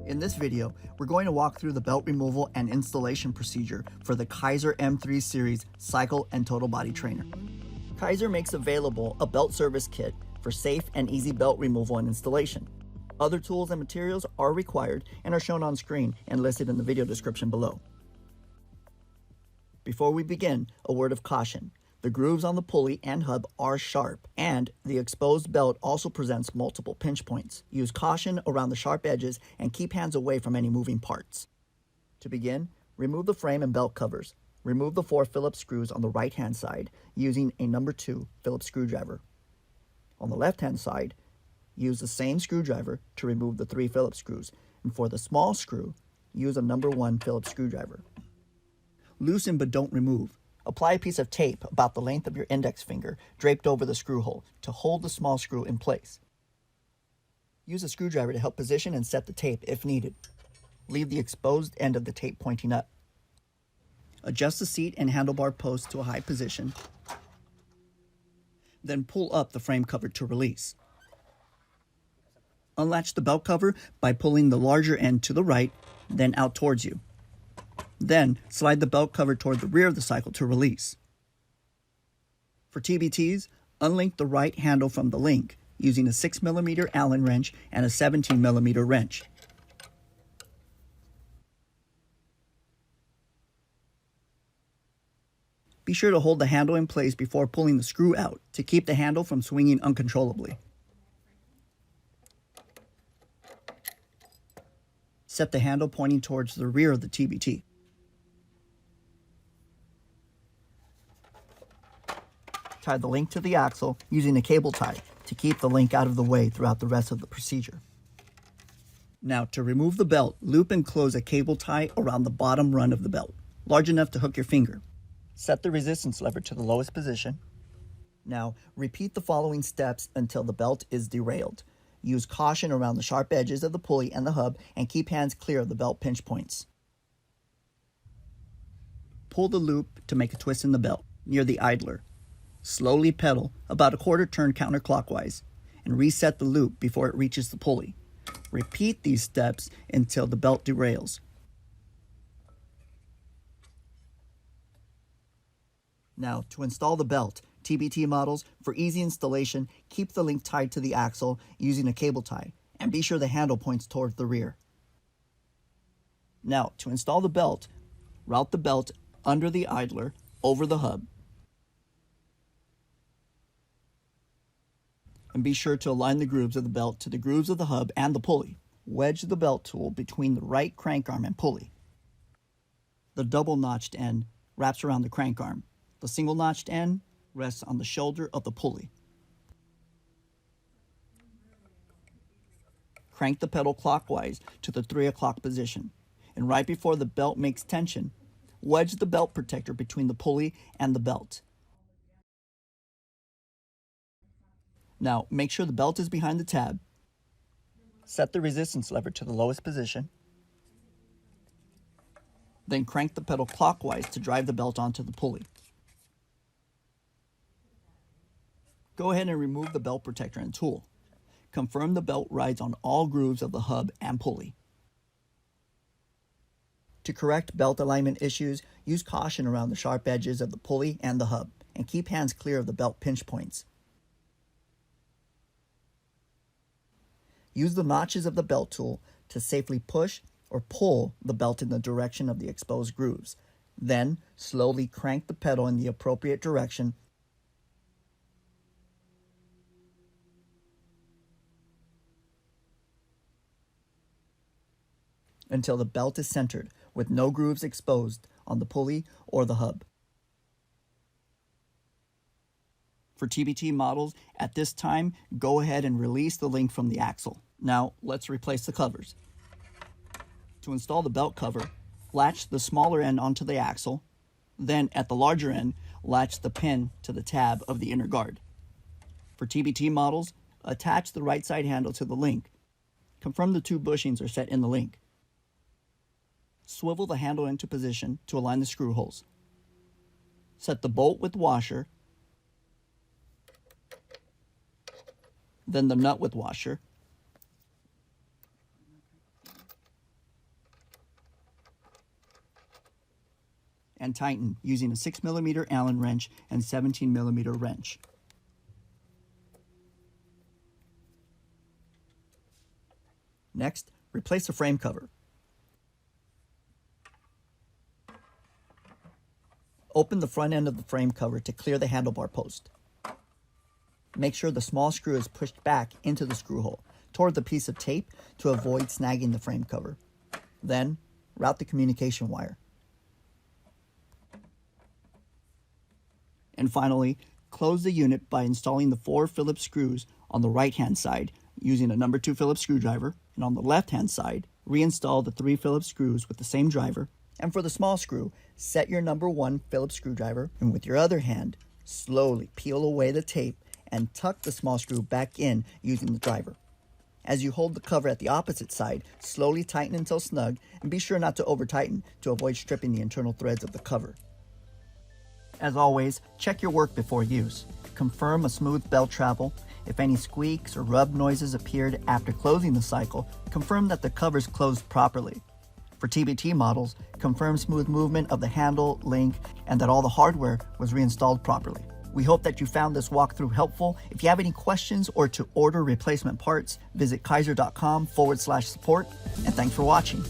In this video, we're going to walk through the belt removal and installation procedure for the Keiser M3 Series cycle and total body trainer. Keiser makes available a belt service kit for safe and easy belt removal and installation. Other tools and materials are required and are shown on screen and listed in the video description below. Before we begin, a word of caution. The grooves on the pulley and hub are sharp, and the exposed belt also presents multiple pinch points. Use caution around the sharp edges and keep hands away from any moving parts. To begin, remove the frame and belt covers. Remove the 4 Phillips screws on the right-hand side using a number 2 Phillips screwdriver. On the left-hand side, use the same screwdriver to remove the 3 Phillips screws, and for the small screw, use a number 1 Phillips screwdriver. Loosen but don't remove. Apply a piece of tape about the length of your index finger draped over the screw hole to hold the small screw in place. Use a screwdriver to help position and set the tape if needed. Leave the exposed end of the tape pointing up. Adjust the seat and handlebar post to a high position. Then pull up the frame cover to release. Unlatch the belt cover by pulling the larger end to the right, then out towards you. Then, slide the belt cover toward the rear of the cycle to release. For TBTs, unlink the right handle from the link using a 6mm Allen wrench and a 17mm wrench. Be sure to hold the handle in place before pulling the screw out to keep the handle from swinging uncontrollably. Set the handle pointing towards the rear of the TBT. Tie the link to the axle using a cable tie to keep the link out of the way throughout the rest of the procedure. Now, to remove the belt, loop and close a cable tie around the bottom run of the belt, large enough to hook your finger. Set the resistance lever to the lowest position. Now, repeat the following steps until the belt is derailed. Use caution around the sharp edges of the pulley and the hub and keep hands clear of the belt pinch points. Pull the loop to make a twist in the belt near the idler. Slowly pedal about a quarter turn counterclockwise and reset the loop before it reaches the pulley. Repeat these steps until the belt derails. Now, to install the belt, TBT models, for easy installation, keep the link tied to the axle using a cable tie, and be sure the handle points towards the rear. Now, to install the belt, route the belt under the idler over the hub. And be sure to align the grooves of the belt to the grooves of the hub and the pulley. Wedge the belt tool between the right crank arm and pulley. The double-notched end wraps around the crank arm. The single-notched end rests on the shoulder of the pulley. Crank the pedal clockwise to the 3 o'clock position, and right before the belt makes tension, wedge the belt protector between the pulley and the belt. Now, make sure the belt is behind the tab. Set the resistance lever to the lowest position. Then crank the pedal clockwise to drive the belt onto the pulley. Go ahead and remove the belt protector and tool. Confirm the belt rides on all grooves of the hub and pulley. To correct belt alignment issues, use caution around the sharp edges of the pulley and the hub, and keep hands clear of the belt pinch points. Use the notches of the belt tool to safely push or pull the belt in the direction of the exposed grooves. Then, slowly crank the pedal in the appropriate direction until the belt is centered with no grooves exposed on the pulley or the hub. For TBT models, at this time, go ahead and release the link from the axle. Now, let's replace the covers. To install the belt cover, latch the smaller end onto the axle, then at the larger end, latch the pin to the tab of the inner guard. For TBT models, attach the right side handle to the link. Confirm the 2 bushings are set in the link. Swivel the handle into position to align the screw holes. Set the bolt with washer, then the nut with washer, and tighten using a 6mm Allen wrench and 17mm wrench. Next, replace the frame cover. Open the front end of the frame cover to clear the handlebar post. Make sure the small screw is pushed back into the screw hole toward the piece of tape to avoid snagging the frame cover. Then, route the communication wire. And finally, close the unit by installing the 4 Phillips screws on the right-hand side using a number 2 Phillips screwdriver, and on the left-hand side, reinstall the 3 Phillips screws with the same driver. And for the small screw, set your number 1 Phillips screwdriver, and with your other hand, slowly peel away the tape and tuck the small screw back in using the driver. As you hold the cover at the opposite side, slowly tighten until snug, and be sure not to over-tighten to avoid stripping the internal threads of the cover. As always, check your work before use. Confirm a smooth belt travel. If any squeaks or rub noises appeared after closing the cycle, confirm that the cover's closed properly. For TBT models, confirm smooth movement of the handle, link, and that all the hardware was reinstalled properly. We hope that you found this walkthrough helpful. If you have any questions or to order replacement parts, visit keiser.com/support, and thanks for watching.